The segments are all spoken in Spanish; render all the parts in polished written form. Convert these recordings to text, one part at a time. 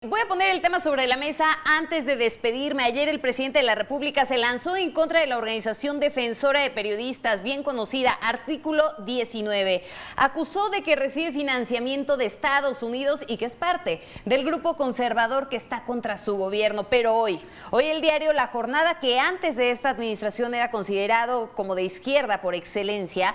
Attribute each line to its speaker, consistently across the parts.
Speaker 1: Voy a poner el tema sobre la mesa antes de despedirme. Ayer el presidente de la República se lanzó en contra de la organización defensora de periodistas, bien conocida, Artículo 19. Acusó de que recibe financiamiento de Estados Unidos y que es parte del grupo conservador que está contra su gobierno. Pero hoy el diario La Jornada, que antes de esta administración era considerado como de izquierda por excelencia,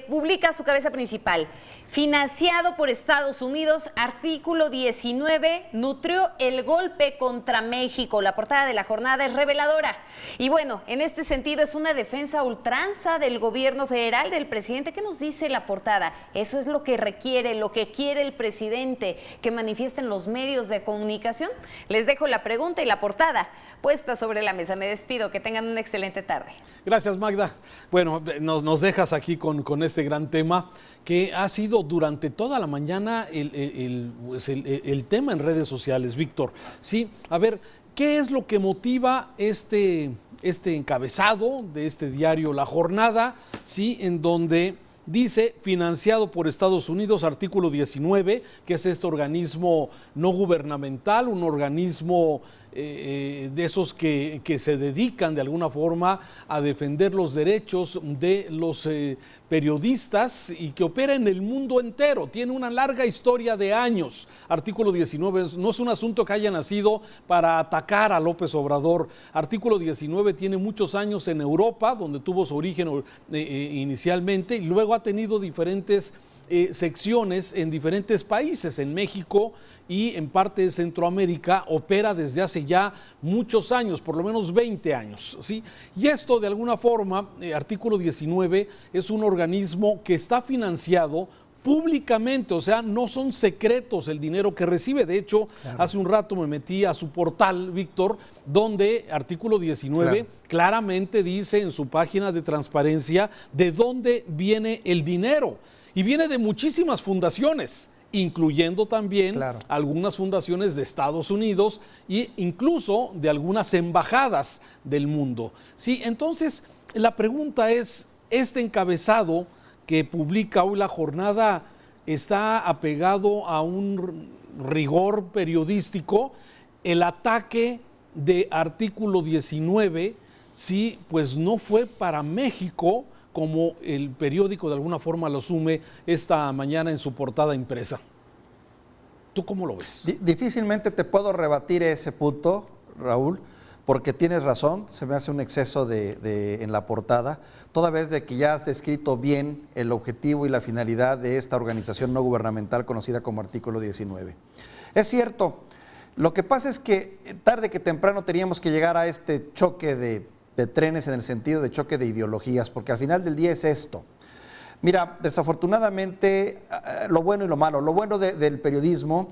Speaker 1: publica su cabeza principal. Financiado por Estados Unidos, Artículo 19 nutrió el golpe contra México. La portada de La Jornada es reveladora. Y bueno, en este sentido es una defensa a ultranza del gobierno federal, del presidente. ¿Qué nos dice la portada? Eso es lo que requiere, lo que quiere el presidente, que manifiesten los medios de comunicación. Les dejo la pregunta y la portada puesta sobre la mesa. Me despido, que tengan una excelente tarde.
Speaker 2: Gracias, Magda. Bueno, nos dejas aquí con este gran tema que ha sido durante toda la mañana el tema en redes sociales, Víctor. Sí, a ver, ¿qué es lo que motiva este encabezado de este diario La Jornada? Sí, en donde dice, financiado por Estados Unidos, Artículo 19, que es este organismo no gubernamental, un organismo de esos que se dedican de alguna forma a defender los derechos de los periodistas y que opera en el mundo entero. Tiene una larga historia de años. Artículo 19 no es un asunto que haya nacido para atacar a López Obrador. Artículo 19 tiene muchos años en Europa, donde tuvo su origen inicialmente, y luego ha tenido diferentes secciones en diferentes países. En México y en parte de Centroamérica opera desde hace ya muchos años, por lo menos 20 años, ¿sí? Y esto de alguna forma, Artículo 19 es un organismo que está financiado públicamente, o sea, no son secretos el dinero que recibe. De hecho, claro, hace un rato me metí a su portal, Víctor, donde Artículo 19 claramente dice en su página de transparencia de dónde viene el dinero. Y viene de muchísimas fundaciones, incluyendo también algunas fundaciones de Estados Unidos e incluso de algunas embajadas del mundo. Sí, entonces la pregunta es, este encabezado que publica hoy La Jornada está apegado a un rigor periodístico. El ataque de Artículo 19, sí, pues no fue para México, como el periódico de alguna forma lo asume esta mañana en su portada impresa. ¿Tú cómo lo ves?
Speaker 3: Difícilmente te puedo rebatir ese punto, Raúl, porque tienes razón, se me hace un exceso en la portada, toda vez de que ya has descrito bien el objetivo y la finalidad de esta organización no gubernamental conocida como Artículo 19. Es cierto, lo que pasa es que tarde que temprano teníamos que llegar a este choque de trenes en el sentido de choque de ideologías, porque al final del día es esto. Mira, desafortunadamente, lo bueno y lo malo. Lo bueno del periodismo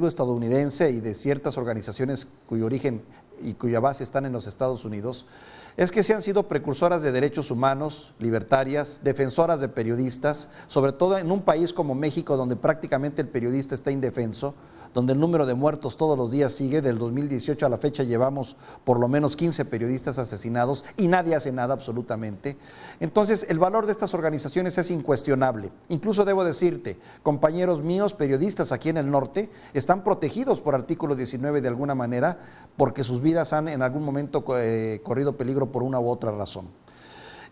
Speaker 3: estadounidense y de ciertas organizaciones cuyo origen y cuya base están en los Estados Unidos, es que se han sido precursoras de derechos humanos, libertarias, defensoras de periodistas, sobre todo en un país como México, donde prácticamente el periodista está indefenso, donde el número de muertos todos los días sigue. Del 2018 a la fecha llevamos por lo menos 15 periodistas asesinados y nadie hace nada absolutamente. Entonces, el valor de estas organizaciones es incuestionable. Incluso debo decirte, compañeros míos, periodistas aquí en el norte, están protegidos por Artículo 19 de alguna manera, porque sus vidas han en algún momento corrido peligro por una u otra razón.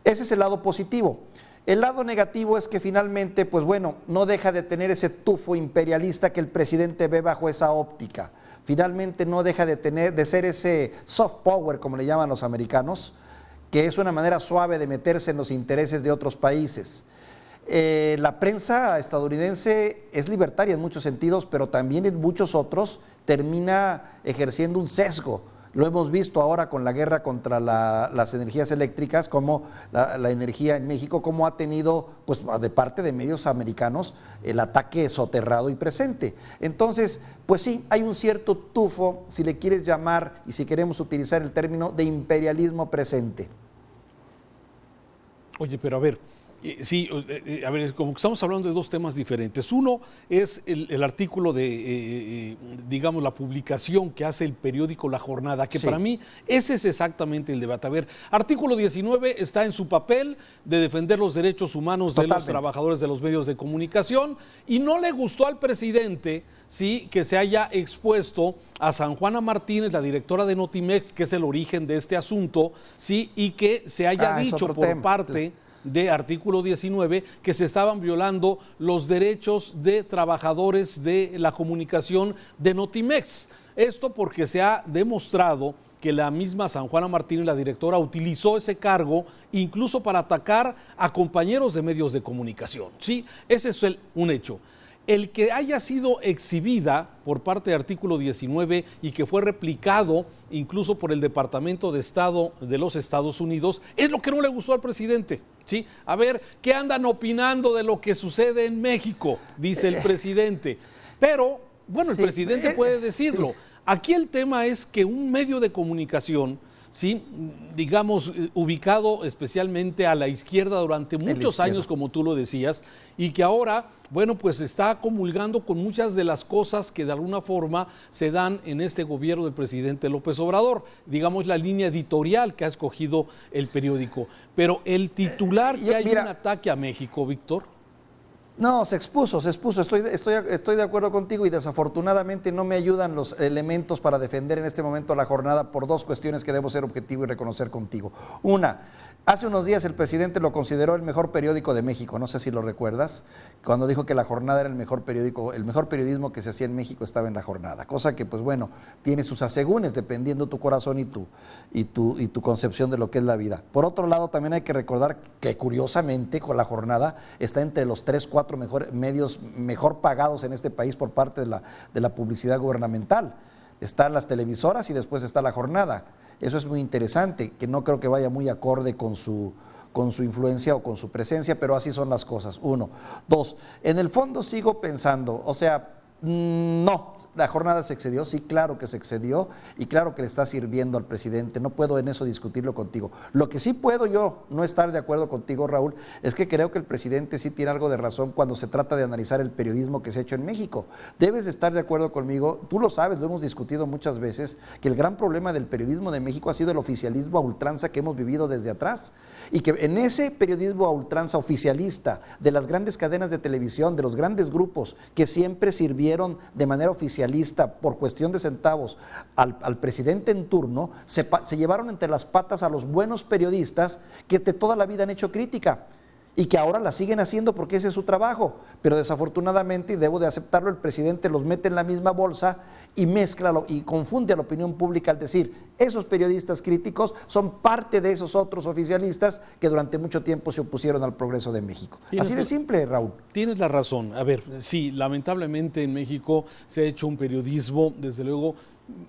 Speaker 3: Ese es el lado positivo. El lado negativo es que finalmente, pues bueno, no deja de tener ese tufo imperialista que el presidente ve bajo esa óptica. Finalmente no deja de ser ese soft power, como le llaman los americanos, que es una manera suave de meterse en los intereses de otros países. La prensa estadounidense es libertaria en muchos sentidos, pero también en muchos otros termina ejerciendo un sesgo. Lo hemos visto ahora con la guerra contra las energías eléctricas, como la energía en México, como ha tenido, pues de parte de medios americanos, el ataque soterrado y presente. Entonces, pues sí, hay un cierto tufo, si le quieres llamar, y si queremos utilizar el término, de imperialismo presente.
Speaker 2: Oye, pero a ver, Sí, a ver, como que estamos hablando de dos temas diferentes. Uno es el artículo de, digamos, la publicación que hace el periódico La Jornada, que para mí ese es exactamente el debate. A ver, artículo 19 está en su papel de defender los derechos humanos de los trabajadores de los medios de comunicación y no le gustó al presidente, sí, que se haya expuesto a San Juana Martínez, la directora de Notimex, que es el origen de este asunto, sí, y que se haya dicho por parte de artículo 19 que se estaban violando los derechos de trabajadores de la comunicación de Notimex. Esto porque se ha demostrado que la misma San Juana Martínez, la directora, utilizó ese cargo incluso para atacar a compañeros de medios de comunicación. Sí, ese es un hecho. El que haya sido exhibida por parte de artículo 19 y que fue replicado incluso por el Departamento de Estado de los Estados Unidos es lo que no le gustó al presidente. ¿Sí? A ver, ¿qué andan opinando de lo que sucede en México? Dice el presidente. Pero, bueno, el presidente puede decirlo. Sí. Aquí el tema es que un medio de comunicación, sí, digamos, ubicado especialmente a la izquierda durante muchos años, como tú lo decías, y que ahora, bueno, pues está comulgando con muchas de las cosas que de alguna forma se dan en este gobierno del presidente López Obrador, digamos la línea editorial que ha escogido el periódico. Pero el titular que hay un ataque a México, Víctor.
Speaker 3: No, se expuso, estoy de acuerdo contigo y desafortunadamente no me ayudan los elementos para defender en este momento La Jornada por dos cuestiones que debo ser objetivo y reconocer contigo. Una, hace unos días el presidente lo consideró el mejor periódico de México, no sé si lo recuerdas, cuando dijo que La Jornada era el mejor periódico, el mejor periodismo que se hacía en México estaba en La Jornada, cosa que pues bueno, tiene sus asegúnes dependiendo tu corazón y tu concepción de lo que es la vida. Por otro lado, también hay que recordar que curiosamente con La Jornada está entre los 3-4 medios mejor pagados en este país por parte de la publicidad gubernamental. Están las televisoras y después está La Jornada. Eso es muy interesante, que no creo que vaya muy acorde con su influencia o con su presencia, pero así son las cosas. Uno. Dos, en el fondo sigo pensando, o sea, no, La Jornada se excedió, sí, claro que se excedió y claro que le está sirviendo al presidente, no puedo en eso discutirlo contigo. Lo que sí puedo yo no estar de acuerdo contigo, Raúl, es que creo que el presidente sí tiene algo de razón cuando se trata de analizar el periodismo que se ha hecho en México. Debes de estar de acuerdo conmigo, tú lo sabes, lo hemos discutido muchas veces, que el gran problema del periodismo de México ha sido el oficialismo a ultranza que hemos vivido desde atrás y que en ese periodismo a ultranza oficialista de las grandes cadenas de televisión, de los grandes grupos que siempre sirvieron de manera oficialista por cuestión de centavos al presidente en turno, se llevaron entre las patas a los buenos periodistas que de toda la vida han hecho crítica y que ahora la siguen haciendo porque ese es su trabajo, pero desafortunadamente, y debo de aceptarlo, el presidente los mete en la misma bolsa y mezcla y confunde a la opinión pública al decir, esos periodistas críticos son parte de esos otros oficialistas que durante mucho tiempo se opusieron al progreso de México. Así de simple, Raúl.
Speaker 2: Tienes la razón. A ver, sí, lamentablemente en México se ha hecho un periodismo, desde luego,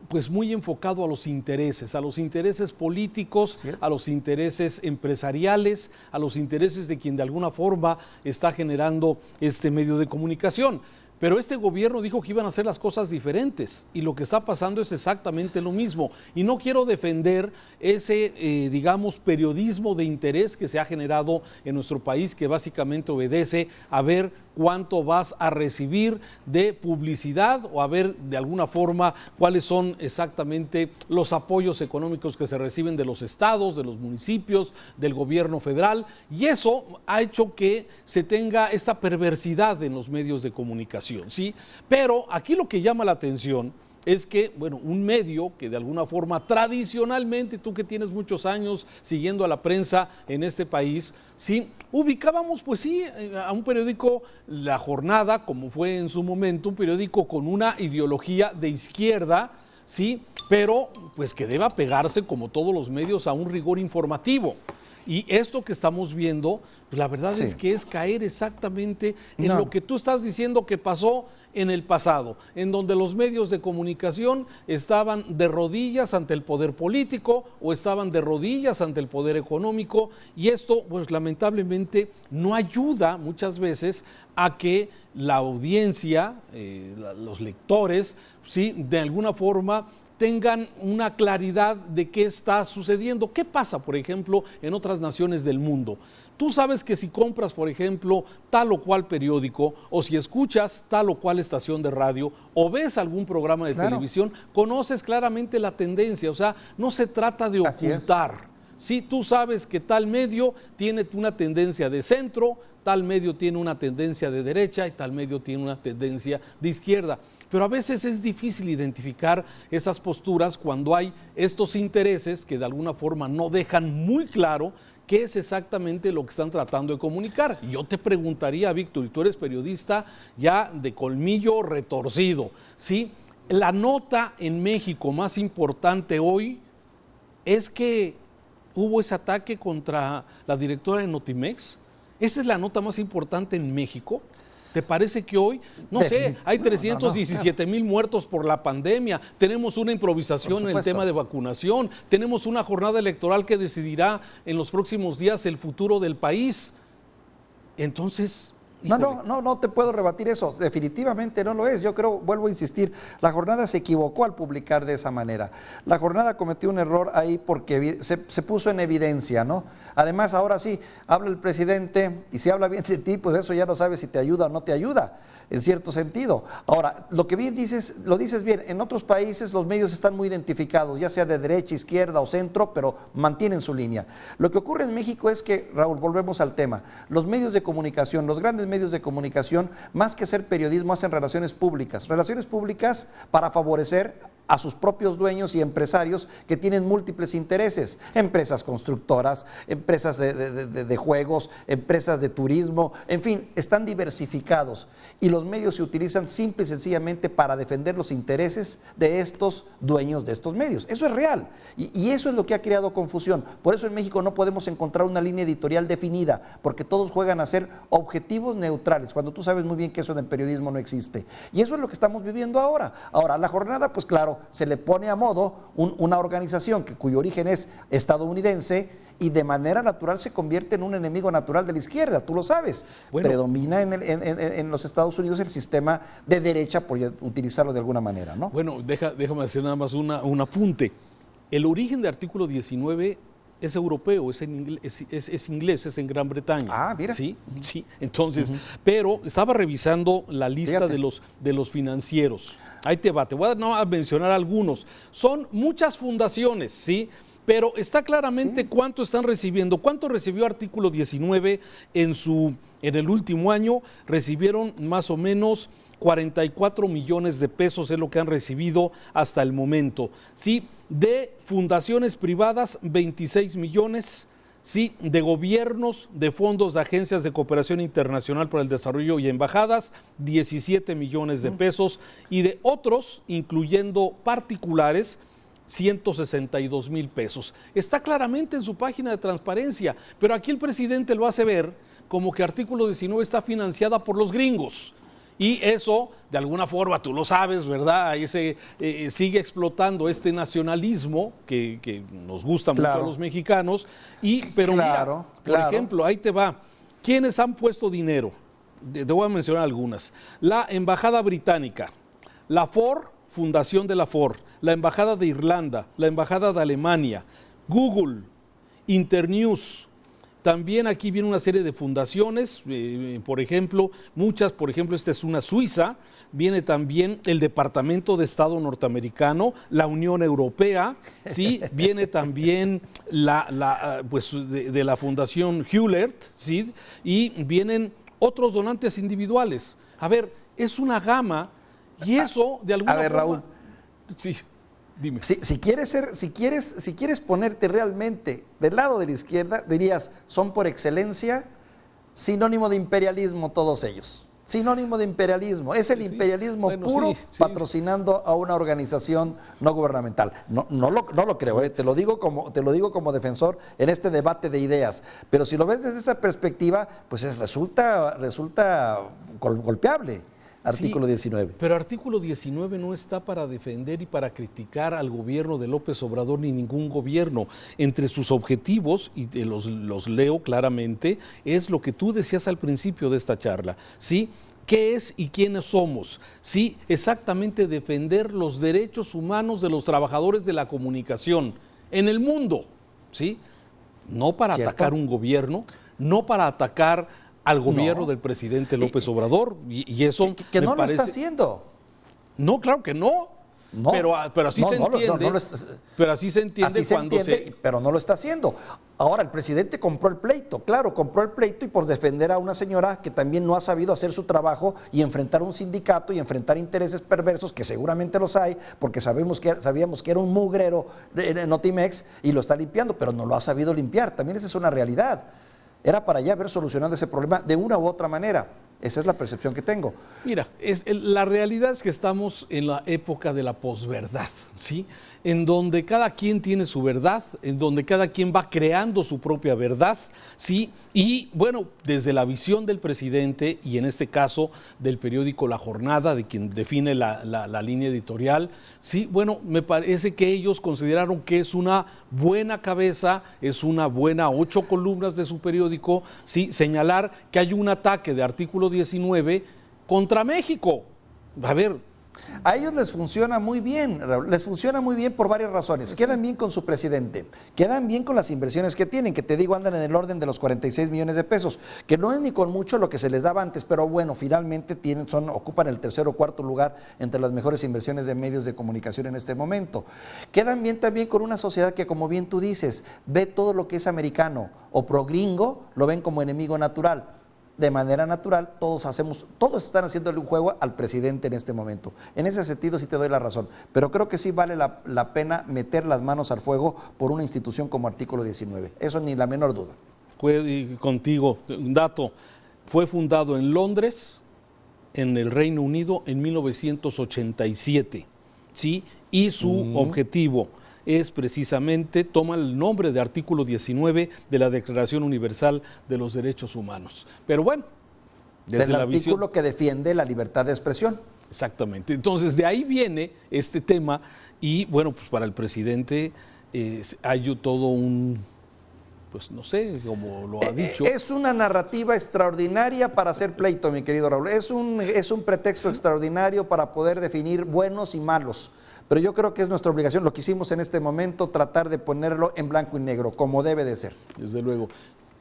Speaker 2: pues muy enfocado a los intereses políticos, a los intereses empresariales, a los intereses de quien de alguna forma está generando este medio de comunicación. Pero este gobierno dijo que iban a hacer las cosas diferentes y lo que está pasando es exactamente lo mismo. Y no quiero defender ese, digamos, periodismo de interés que se ha generado en nuestro país, que básicamente obedece a ver cuánto vas a recibir de publicidad o a ver de alguna forma cuáles son exactamente los apoyos económicos que se reciben de los estados, de los municipios, del gobierno federal. Y eso ha hecho que se tenga esta perversidad en los medios de comunicación, ¿sí? Pero aquí lo que llama la atención es que, bueno, un medio que de alguna forma tradicionalmente, tú que tienes muchos años siguiendo a la prensa en este país, sí, ubicábamos pues sí a un periódico, La Jornada, como fue en su momento, un periódico con una ideología de izquierda, sí, pero pues que deba pegarse como todos los medios a un rigor informativo. Y esto que estamos viendo, pues la verdad es que es caer exactamente en lo que tú estás diciendo que pasó en el pasado, en donde los medios de comunicación estaban de rodillas ante el poder político o estaban de rodillas ante el poder económico, y esto pues lamentablemente no ayuda muchas veces a que la audiencia, los lectores, ¿sí?, de alguna forma tengan una claridad de qué está sucediendo. ¿Qué pasa, por ejemplo, en otras naciones del mundo? tú sabes que si compras, por ejemplo, tal o cual periódico, o si escuchas tal o cual estación de radio, o ves algún programa de televisión, conoces claramente la tendencia. O sea, no se trata de ocultar. Sí, tú sabes que tal medio tiene una tendencia de centro, tal medio tiene una tendencia de derecha y tal medio tiene una tendencia de izquierda. Pero a veces es difícil identificar esas posturas cuando hay estos intereses que de alguna forma no dejan muy claro qué es exactamente lo que están tratando de comunicar. Y yo te preguntaría, Víctor, y tú eres periodista ya de colmillo retorcido, ¿sí? La nota en México más importante hoy es que hubo ese ataque contra la directora de Notimex. ¿Esa es la nota más importante en México? ¿Te parece que hoy, no sé, hay 317,000 muertos por la pandemia, tenemos una improvisación en el tema de vacunación, tenemos una jornada electoral que decidirá en los próximos días el futuro del país? Entonces...
Speaker 3: No te puedo rebatir eso, definitivamente no lo es. Yo creo, vuelvo a insistir, la jornada se equivocó al publicar de esa manera. La jornada cometió un error ahí porque se puso en evidencia, ¿no? Además, ahora sí, habla el presidente y si habla bien de ti, pues eso ya no sabes si te ayuda o no te ayuda, en cierto sentido. Ahora, lo que bien dices, lo dices bien, en otros países los medios están muy identificados, ya sea de derecha, izquierda o centro, pero mantienen su línea. Lo que ocurre en México es que, Raúl, volvemos al tema, los medios de comunicación, los grandes medios de comunicación, más que hacer periodismo, hacen relaciones públicas para favorecer a sus propios dueños y empresarios que tienen múltiples intereses, empresas constructoras, empresas de juegos, empresas de turismo, en fin, están diversificados y los medios se utilizan simple y sencillamente para defender los intereses de estos dueños de estos medios. Eso es real y eso es lo que ha creado confusión. Por eso en México no podemos encontrar una línea editorial definida, porque todos juegan a ser objetivos neutrales, cuando tú sabes muy bien que eso en el periodismo no existe. Y eso es lo que estamos viviendo ahora. Ahora, la jornada, pues claro, se le pone a modo una organización cuyo origen es estadounidense y de manera natural se convierte en un enemigo natural de la izquierda, tú lo sabes. Bueno, predomina en los Estados Unidos el sistema de derecha, por utilizarlo de alguna manera, ¿no?
Speaker 2: Bueno, déjame hacer nada más un apunte. El origen de artículo 19 es europeo, es inglés, es en Gran Bretaña.
Speaker 3: Ah, mira.
Speaker 2: Sí, entonces, pero estaba revisando la lista de los financieros. Ahí te va, te voy a mencionar algunos. Son muchas fundaciones, ¿sí? Pero está claramente cuánto están recibiendo. ¿Cuánto recibió artículo 19 en el último año? Recibieron más o menos 44 millones de pesos, es lo que han recibido hasta el momento. ¿Sí? De fundaciones privadas, 26 millones. Sí, de gobiernos, de fondos, de agencias de cooperación internacional para el desarrollo y embajadas, 17 millones de pesos, y de otros, incluyendo particulares, 162,000 pesos. Está claramente en su página de transparencia, pero aquí el presidente lo hace ver como que artículo 19 está financiada por los gringos. Y eso, de alguna forma, tú lo sabes, ¿verdad? Sigue explotando este nacionalismo que nos gusta mucho a los mexicanos. Pero mira, por ejemplo, ahí te va. ¿Quiénes han puesto dinero? Te voy a mencionar algunas. La Embajada Británica, la Ford, Fundación de la Ford, la Embajada de Irlanda, la Embajada de Alemania, Google, Internews. También aquí viene una serie de fundaciones, por ejemplo, esta es una suiza, viene también el Departamento de Estado norteamericano, la Unión Europea, ¿sí? Viene también de la Fundación Hewlett, ¿sí? Y vienen otros donantes individuales. A ver, es una gama y eso de alguna forma...
Speaker 3: Raúl.
Speaker 2: Sí. Dime.
Speaker 3: Si quieres ponerte realmente del lado de la izquierda, dirías, son por excelencia sinónimo de imperialismo todos ellos. Sinónimo de imperialismo. Es el imperialismo puro patrocinando a una organización no gubernamental. No lo creo, te lo digo como defensor en este debate de ideas. Pero si lo ves desde esa perspectiva, pues resulta golpeable. Artículo 19.
Speaker 2: Pero artículo 19 no está para defender y para criticar al gobierno de López Obrador ni ningún gobierno. Entre sus objetivos, y los leo claramente, es lo que tú decías al principio de esta charla, ¿sí? ¿Qué es y quiénes somos? Sí, exactamente defender los derechos humanos de los trabajadores de la comunicación en el mundo, ¿sí? No para atacar un gobierno, no para atacar al gobierno
Speaker 3: No.
Speaker 2: del presidente López Obrador, y eso
Speaker 3: Que
Speaker 2: me
Speaker 3: no
Speaker 2: parece...
Speaker 3: lo está haciendo.
Speaker 2: No, claro que no.
Speaker 3: No,
Speaker 2: pero así
Speaker 3: no,
Speaker 2: se
Speaker 3: no,
Speaker 2: entiende.
Speaker 3: no lo
Speaker 2: pero así se entiende
Speaker 3: Así se
Speaker 2: cuando
Speaker 3: entiende, pero no lo está haciendo. Ahora, el presidente compró el pleito, claro, compró el pleito y por defender a una señora que también no ha sabido hacer su trabajo y enfrentar un sindicato y enfrentar intereses perversos, que seguramente los hay, porque sabíamos que era un mugrero de Notimex y lo está limpiando, pero no lo ha sabido limpiar. También esa es una realidad. Era para ya haber solucionado ese problema de una u otra manera. Esa es la percepción que tengo.
Speaker 2: Mira, la realidad es que estamos en la época de la posverdad, ¿sí? En donde cada quien tiene su verdad, en donde cada quien va creando su propia verdad, ¿sí? Y bueno, desde la visión del presidente y en este caso del periódico La Jornada, de quien define la línea editorial, sí, bueno, me parece que ellos consideraron que es una buena cabeza, es una buena 8 columnas de su periódico, sí, señalar que hay un ataque de artículo 19 contra México. A ver,
Speaker 3: a ellos les funciona muy bien, Raúl, les funciona muy bien por varias razones. Quedan bien con su presidente, quedan bien con las inversiones que tienen, que te digo andan en el orden de los 46 millones de pesos, que no es ni con mucho lo que se les daba antes, pero bueno, finalmente ocupan el tercer o cuarto lugar entre las mejores inversiones de medios de comunicación en este momento. Quedan bien también con una sociedad que, como bien tú dices, ve todo lo que es americano o progringo, lo ven como enemigo natural. De manera natural, todos están haciéndole un juego al presidente en este momento. En ese sentido sí te doy la razón, pero creo que sí vale la pena meter las manos al fuego por una institución como artículo 19. Eso ni la menor duda.
Speaker 2: Contigo, un dato, fue fundado en Londres, en el Reino Unido, en 1987, ¿sí? Y su objetivo es precisamente, toma el nombre de artículo 19 de la Declaración Universal de los Derechos Humanos. Pero bueno, desde
Speaker 3: del
Speaker 2: la
Speaker 3: artículo
Speaker 2: visión...
Speaker 3: que defiende la libertad de expresión.
Speaker 2: Exactamente. Entonces, de ahí viene este tema y, bueno, pues para el presidente hay todo un, pues no sé, como lo ha dicho.
Speaker 3: Es una narrativa extraordinaria para hacer pleito, mi querido Raúl. Es un pretexto extraordinario para poder definir buenos y malos. Pero yo creo que es nuestra obligación, lo que hicimos en este momento, tratar de ponerlo en blanco y negro, como debe de ser.
Speaker 2: Desde luego.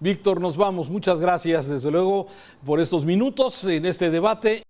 Speaker 2: Víctor, nos vamos. Muchas gracias, desde luego, por estos minutos en este debate.